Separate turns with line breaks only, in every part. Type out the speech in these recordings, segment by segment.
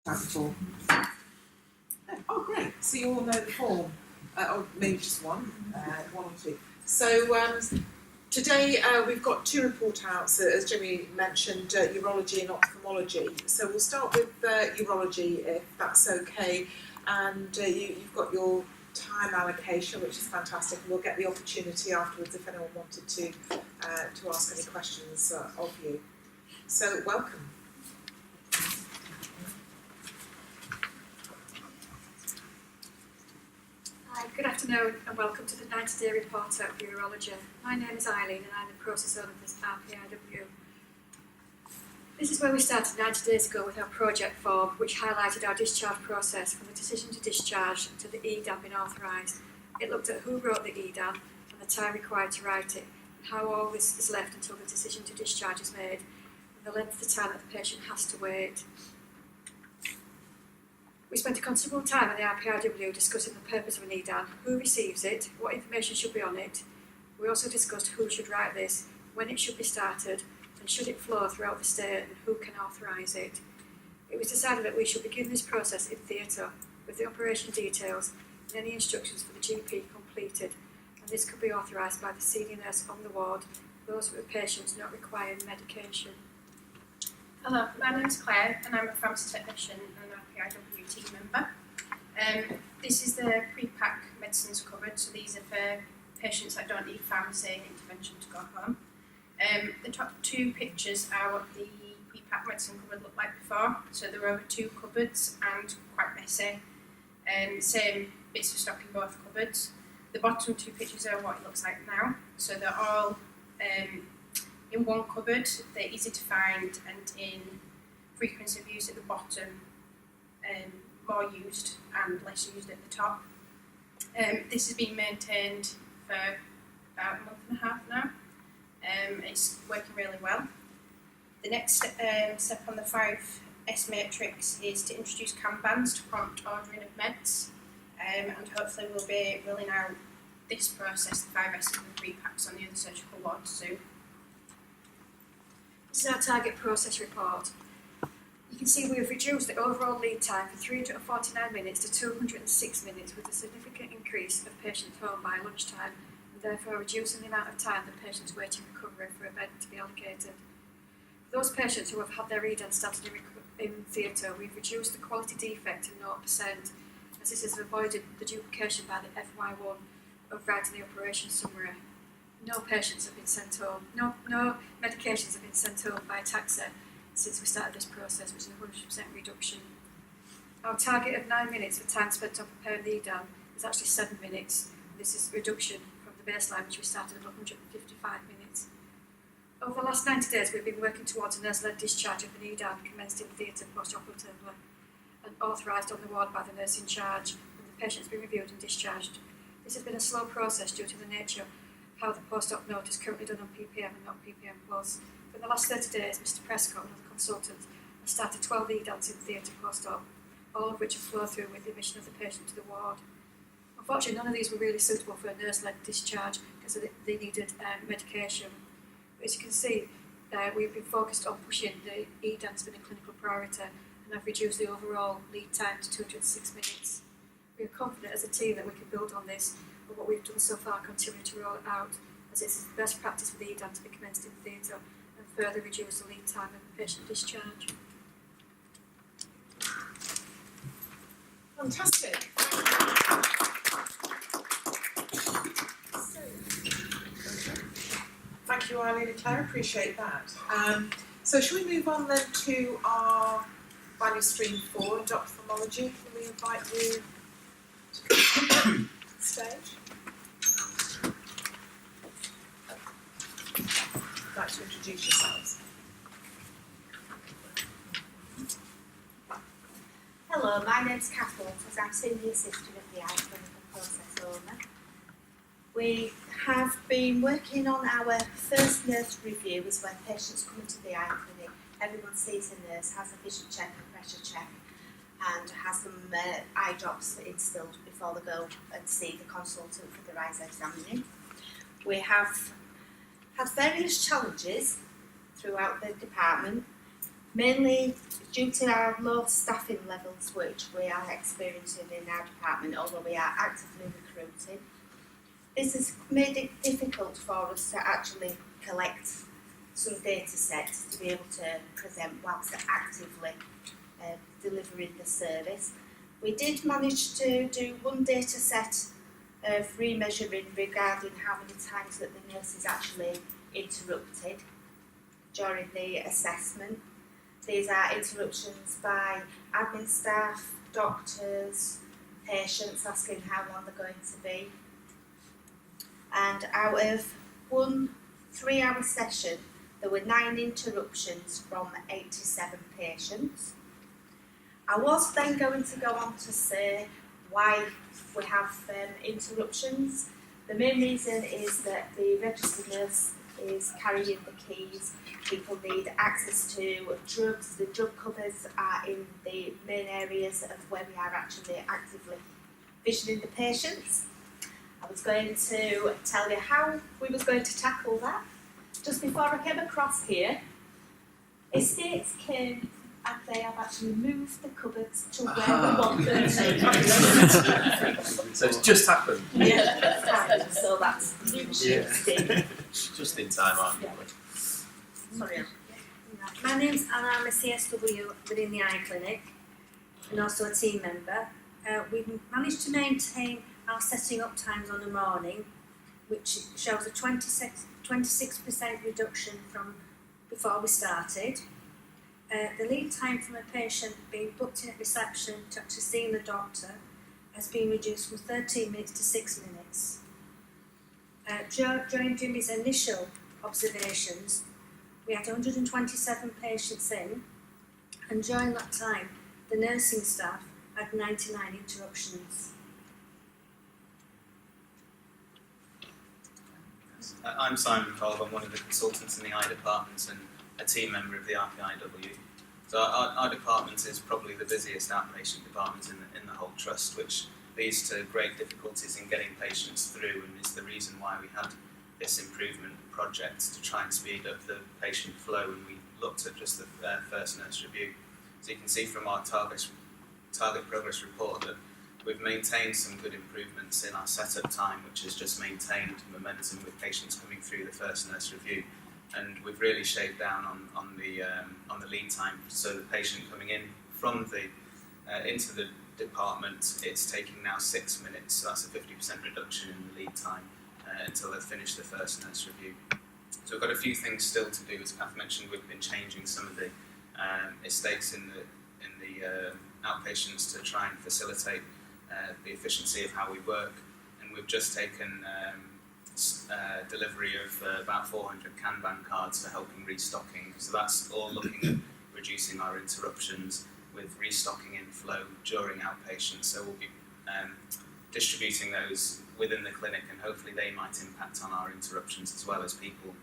Before. Oh, great. So you all know the form, or maybe just one or two. So today we've got two report outs, as Jimmy mentioned, urology and ophthalmology. So we'll start with urology, if that's okay. And you've got your time allocation, which is fantastic. And we'll get the opportunity afterwards if anyone wanted to ask any questions of you. So welcome.
Good afternoon and welcome to the 90-day report out of urology. My name is Eileen and I'm the process owner of this RPIW. This is where we started 90 days ago with our project form, which highlighted our discharge process from the decision to discharge to the EDAM being authorised. It looked at who wrote the EDAM and the time required to write it, and how all this is left until the decision to discharge is made, and the length of time that the patient has to wait. We spent a considerable time at the RPIW discussing the purpose of an EDAM, who receives it, what information should be on it. We also discussed who should write this, when it should be started, and should it flow throughout the state, and who can authorise it. It was decided that we should begin this process in theatre, with the operation details and any instructions for the GP completed, and this could be authorised by the senior nurse on the ward, those with patients not requiring medication.
Hello, my name is Claire and I'm a pharmacy technician and an RPIW team member. This is the pre-pack medicines cupboard, so these are for patients that don't need pharmacy intervention to go home. The top two pictures are what the pre-pack medicine cupboard looked like before, so there were over two cupboards and quite messy. Same bits of stock in both cupboards. The bottom two pictures are what it looks like now, so they're all in one cupboard, they're easy to find, and in frequency of use at the bottom, more used and less used at the top. This has been maintained for about a month and a half now. It's working really well. The next step on the 5S matrix is to introduce Kanbans to prompt ordering of meds, and hopefully we'll be rolling out this process, the 5S and the 3 packs, on the other surgical wards soon.
This is our target process report. You can see we have reduced the overall lead time from 349 minutes to 206 minutes, with a significant increase of patients home by lunchtime, and therefore reducing the amount of time that patients waiting recovery for a bed to be allocated. For those patients who have had their EDAM started in theatre, we've reduced the quality defect to 0%, as this has avoided the duplication by the FY1 of writing the operation summary. No patients have been sent home, no medications have been sent home by taxi since we started this process, which is a 100% reduction. Our target of 9 minutes for time spent on preparing the EDAM is actually 7 minutes. This is a reduction from the baseline, which we started at 155 minutes. Over the last 90 days, we've been working towards a nurse-led discharge of an EDAM commenced in theatre post-operatively and authorised on the ward by the nurse in charge, and the patient's been reviewed and discharged. This has been a slow process due to the nature of how the post-op note is currently done on PPM and not PPM+. For the last 30 days, Mr Prescott, another consultant, has started 12 EDAMs in theatre post-op, all of which have flowed through with the admission of the patient to the ward. Unfortunately, none of these were really suitable for a nurse-led discharge because they needed medication. But as you can see, we've been focused on pushing the EDAMs being a clinical priority and have reduced the overall lead time to 206 minutes. We are confident as a team that we can build on this, but what we've done so far continue to roll it out, as it's the best practice for the EDAM to be commenced in theatre and further reduce the lead time of patient discharge.
Fantastic. Thank you, Eileen and Claire, appreciate that. So shall we move on then to our value stream 4 in ophthalmology? Can we invite you to come to the stage? I'd like to introduce yourselves.
Hello, my name's Kath Walters. I'm Senior Assistant of the Eye Clinical Process Owner. We have been working on our first nurse review, is when patients come into the eye clinic. Everyone sees a nurse, has a vision check, a pressure check, and has some eye drops instilled before they go and see the consultant for their eyes examining. We have had various challenges throughout the department, mainly due to our low staffing levels which we are experiencing in our department, although we are actively recruiting. This has made it difficult for us to actually collect some data sets to be able to present whilst actively delivering the service. We did manage to do one data set of remeasuring regarding how many times that the nurse is actually interrupted during the assessment. These are interruptions by admin staff, doctors, patients asking how long they're going to be. And out of one 3-hour session, there were 9 interruptions from 87 patients. I was then going to go on to say why we have interruptions. The main reason is that the registered nurse is carrying the keys. People need access to drugs. The drug covers are in the main areas of where we are actually actively visioning the patients. I was going to tell you how we was going to tackle that. Just before I came across here, estates came and they have actually moved the cupboards to where we want them to.
So it's just happened.
Yeah, so that's new shifting.
Just in time, aren't you?
Sorry.
My name's Anna, I'm a CSW within the eye clinic and also a team member. We've managed to maintain our setting up times on the morning, which shows a 26% reduction from before we started. The lead time from a patient being booked in at reception to actually seeing the doctor has been reduced from 13 minutes to 6 minutes. During Jimmy's initial observations, we had 127 patients in, and during that time, the nursing staff had 99 interruptions.
I'm Simon Colb. I'm one of the consultants in the eye department and a team member of the RPIW. So our department is probably the busiest outpatient department in the whole trust, which leads to great difficulties in getting patients through, and is the reason why we had this improvement project to try and speed up the patient flow, and we looked at just the first nurse review. So you can see from our target progress report that we've maintained some good improvements in our setup time, which has just maintained momentum with patients coming through the first nurse review. And we've really shaved down on the lead time. So the patient coming in from the into the department, it's taking now 6 minutes. So that's a 50% reduction in the lead time until they've finished the first nurse review. So we've got a few things still to do. As Kath mentioned, we've been changing some of the estates in the outpatients to try and facilitate the efficiency of how we work. And we've just taken delivery of about 400 Kanban cards for helping restocking. So that's all looking at reducing our interruptions with restocking in flow during outpatients. So we'll be distributing those within the clinic, and hopefully they might impact on our interruptions, as well as people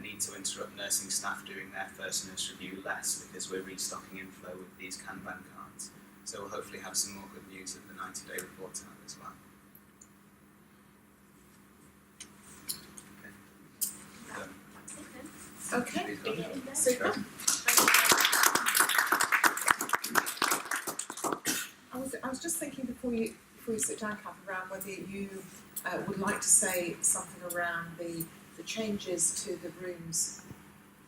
need to interrupt nursing staff doing their first nurse review less because we're restocking in flow with these Kanban cards. So we'll hopefully have some more good news at the 90-day report out as well.
Okay, super. I was just thinking before you sit down, Kath, around whether you would like to say something around the changes to the rooms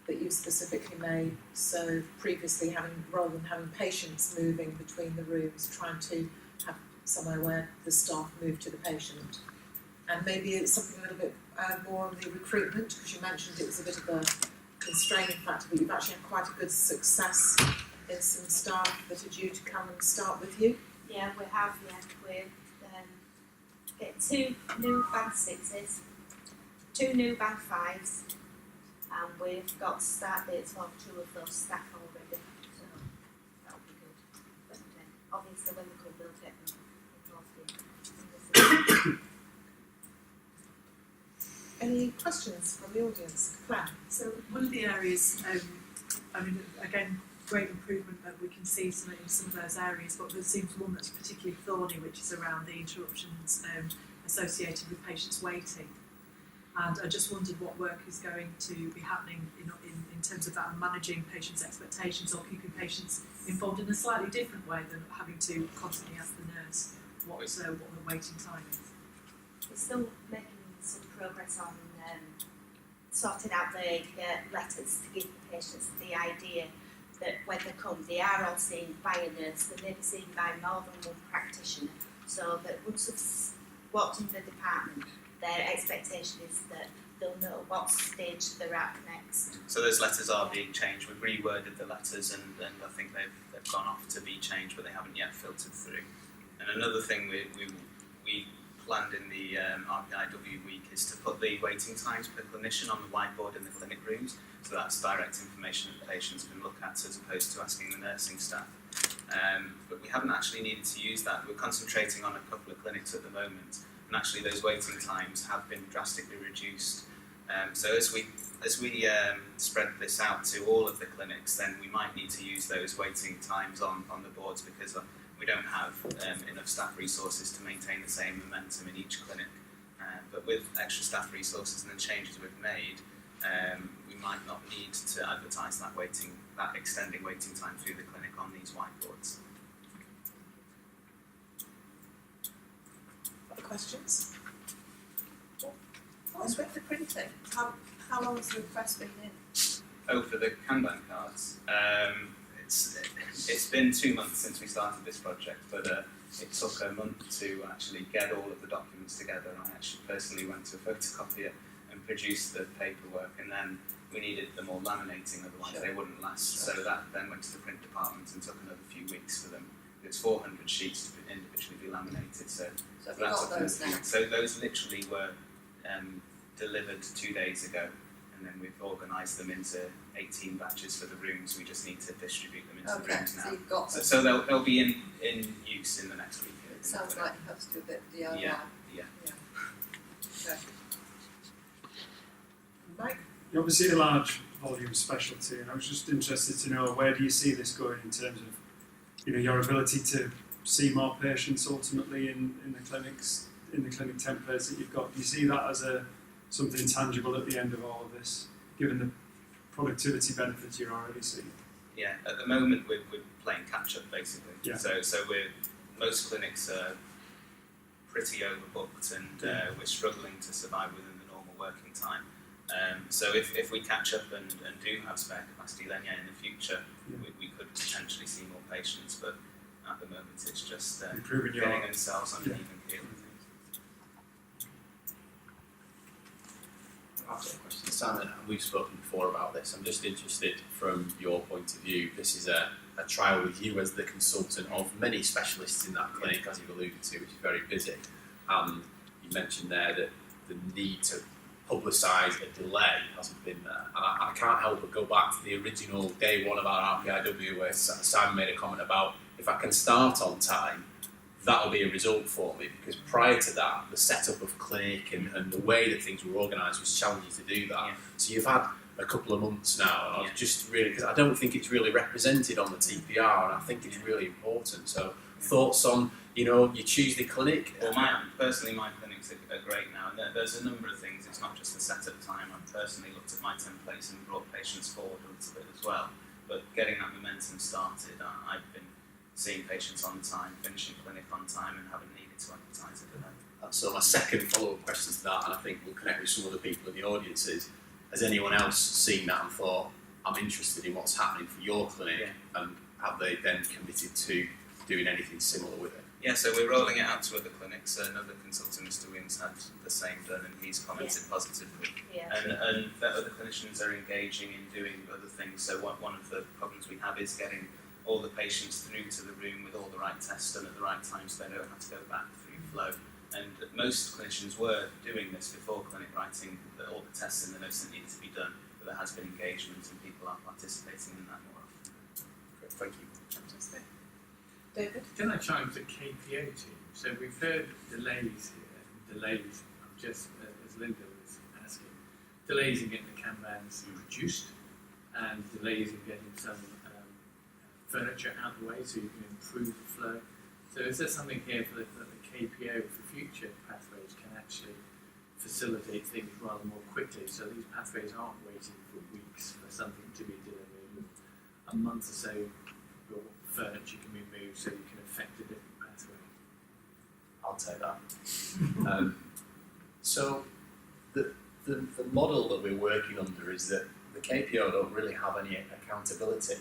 that you specifically made. So previously, rather than having patients moving between the rooms, trying to have somewhere where the staff move to the patient, and maybe it's something a little bit more on the recruitment, because you mentioned it was a bit of a constraining factor, but you've actually had quite a good success in some staff that are due to come and start with you.
Yeah, we have, We're getting 2 new band 6s, 2 new band 5s, and we've got start dates for 2 of those staff already, so that'll be good. But obviously when they come, they'll get them in.
Any questions from the audience? Claire?
So one of the areas, again, great improvement that we can see in some of those areas, but there seems one that's particularly thorny, which is around the interruptions associated with patients waiting. And I just wondered what work is going to be happening in terms of that, and managing patients' expectations or keeping patients involved in a slightly different way than having to constantly ask the nurse what the waiting time is.
We're still making some progress on sorting out the letters to give the patients the idea that when they come, they are all seen by a nurse, they may be seen by more than one practitioner, so that once they've walked into the department, their expectation is that they'll know what stage they're at next.
So those letters are being changed. We've reworded the letters, and I think they've gone off to be changed, but they haven't yet filtered through. And another thing we planned in the RPIW week is to put the waiting times per clinician on the whiteboard in the clinic rooms, so that's direct information that patients can look at as opposed to asking the nursing staff. But we haven't actually needed to use that. We're concentrating on a couple of clinics at the moment, and actually those waiting times have been drastically reduced. So as we spread this out to all of the clinics, then we might need to use those waiting times on the boards, because we don't have enough staff resources to maintain the same momentum in each clinic. But with extra staff resources and the changes we've made, we might not need to advertise that extending waiting time through the clinic on these whiteboards.
Other questions? What's with the printing? How long has the request been in?
Oh, for the Kanban cards. It's been 2 months since we started this project, but it took a month to actually get all of the documents together. I actually personally went to a photocopier and produced the paperwork, and then we needed them all laminating, otherwise they wouldn't last. So that then went to the print department and took another few weeks for them. It's 400 sheets to individually be laminated, so
have you got those now?
So those literally were delivered 2 days ago, and then we've organised them into 18 batches for the rooms. We just need to distribute them into the rooms now.
So you've got them.
So they'll be in use in the next week.
It sounds like you have to do a bit of DIY.
Yeah.
Okay. Mike?
You're obviously a large volume specialty, and I was just interested to know, where do you see this going in terms of, your ability to see more patients ultimately in the clinics, in the clinic templates that you've got? Do you see that as something tangible at the end of all of this, given the productivity benefits you're already seeing?
Yeah, at the moment we're playing catch up basically.
Yeah.
So most clinics are pretty overbooked, and we're struggling to survive within the normal working time. So if we catch up and do have spare capacity, then in the future we could potentially see more patients, but at the moment it's just
improving
getting themselves on an even keel.
I've got a question. Simon, we've spoken before about this. I'm just interested from your point of view. This is a trial with you as the consultant of many specialists in that clinic, as you've alluded to, which is very busy. You mentioned there that the need to publicise a delay hasn't been there. And I can't help but go back to the original day one of our RPIW, where Simon made a comment about, if I can start on time, that'll be a result for me, because prior to that, the setup of clinic and the way that things were organised was challenging to do that.
Yeah.
So you've had a couple of months now, and I've just really, because I don't think it's really represented on the TPR, and I think it's really important. So thoughts on, your Tuesday clinic?
Well, personally, my clinics are great now, and there's a number of things. It's not just the setup time. I've personally looked at my templates and brought patients forward a little bit as well. But getting that momentum started, I've been seeing patients on time, finishing clinic on time, and haven't needed to advertise it.
So my second follow-up question to that, and I think we'll connect with some other people in the audience, is, has anyone else seen that and thought, I'm interested in what's happening for your clinic, and have they then committed to doing anything similar with it?
Yeah, so we're rolling it out to other clinics. Another consultant, Mr. Williams, had the same done, and he's commented positively.
Yeah.
And that other clinicians are engaging in doing other things. So one of the problems we have is getting all the patients through to the room with all the right tests done at the right time, so they don't have to go back through flow. And most clinicians were doing this before clinic writing, all the tests and the notes that needed to be done, but there has been engagement and people are participating in that more often.
Great, thank you.
Fantastic. David?
Can I chime the KPO team? So we've heard delays here, delays, just as Linda was asking, delays in getting the Kanbans produced, and delays in getting some furniture out of the way so you can improve the flow. So is there something here that the KPO for future pathways can actually facilitate things rather more quickly. So these pathways aren't waiting for weeks for something to be delivered. A month or so, your furniture can be moved so you can affect a different pathway.
I'll take that. So the model that we're working under is that the KPO don't really have any accountability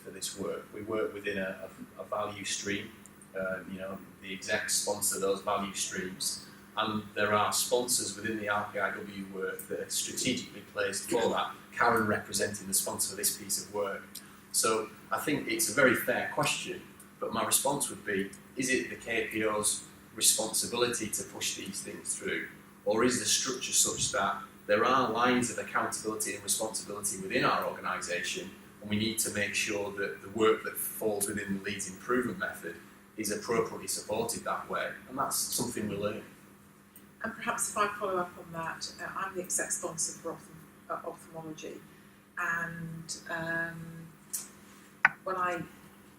for this work. We work within a value stream. The execs sponsor those value streams, and there are sponsors within the RPIW work that are strategically placed for that. Karen representing the sponsor for this piece of work. So I think it's a very fair question, but my response would be, is it the KPO's responsibility to push these things through, or is the structure such that there are lines of accountability and responsibility within our organisation, and we need to make sure that the work that falls within the Leeds improvement method is appropriately supported that way, and that's something we learn.
And perhaps if I follow up on that, I'm the exec sponsor for ophthalmology, and when I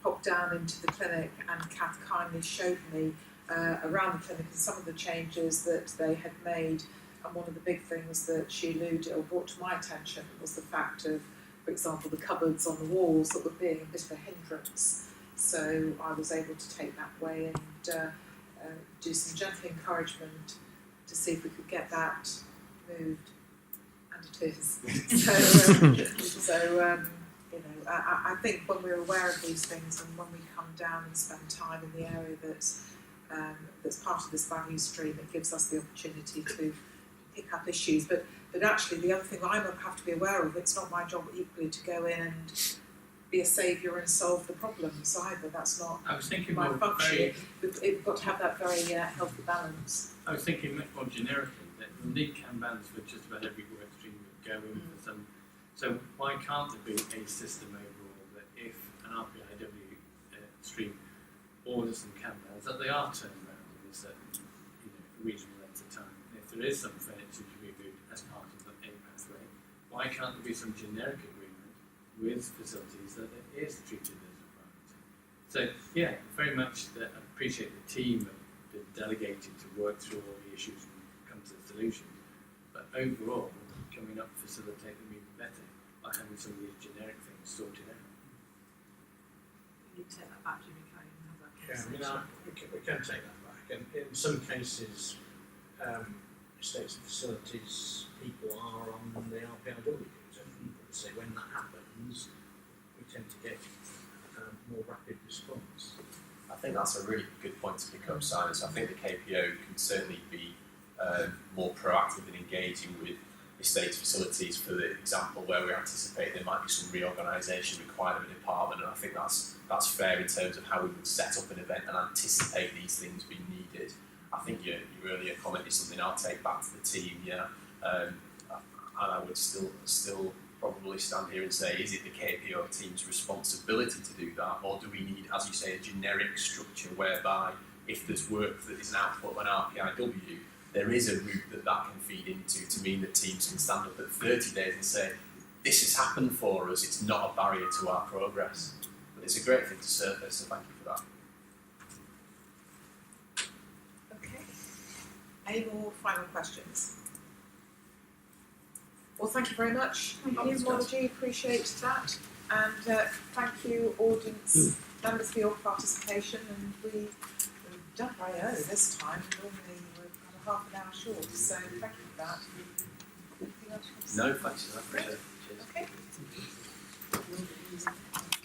popped down into the clinic and Kath kindly showed me around the clinic and some of the changes that they had made, and one of the big things that she alluded or brought to my attention was the fact of, for example, the cupboards on the walls that were being a bit of a hindrance. So I was able to take that way and do some gentle encouragement to see if we could get that moved, and it is. I think when we're aware of these things and when we come down and spend time in the area that's part of this value stream, it gives us the opportunity to pick up issues. But actually, the other thing I have to be aware of, it's not my job equally to go in and be a saviour and solve the problems either. That's not
I was thinking
my
more
function. We've got to have that very healthy balance.
I was thinking much more generically that we'll need Kanbans for just about every work stream that go in for some. So why can't there be a system overall that if an RPIW stream orders some Kanbans, that they are turned around in a certain reasonable length of time? And if there is some furniture to be moved as part of a pathway, why can't there be some generic agreement with facilities that it is treated as a priority? So yeah, very much that I appreciate the team have been delegated to work through all the issues and come to the solutions, but overall, can we not facilitate them even better by having some of these generic things sorted out?
You take that back, Jimmy, can you have that
Yeah,
conversation?
we can take that back, and in some cases, estates and facilities people are on the RPIWs, and so when that happens, we tend to get more rapid response.
I think that's a really good point to pick up, Simon. So I think the KPO can certainly be more proactive in engaging with estate facilities, for the example where we anticipate there might be some reorganisation required of a department, and I think that's fair in terms of how we would set up an event and anticipate these things being needed. I think your earlier comment is something I'll take back to the team, and I would still probably stand here and say, is it the KPO team's responsibility to do that, or do we need, as you say, a generic structure whereby if there's work that is an output of an RPIW, there is a route that can feed into to mean that teams can stand up at 30 days and say, this has happened for us, it's not a barrier to our progress. But it's a great thing to surface, so thank you for that.
Okay. Any more final questions? Well, thank you very much. Ophthalmology, appreciate that. And thank you, audience members, for your participation. And we've done very early this time. Normally we're kind of half an hour short, so thank you for that. Anything else you want to say?
No, thanks for that. Appreciate it. Cheers.
Okay.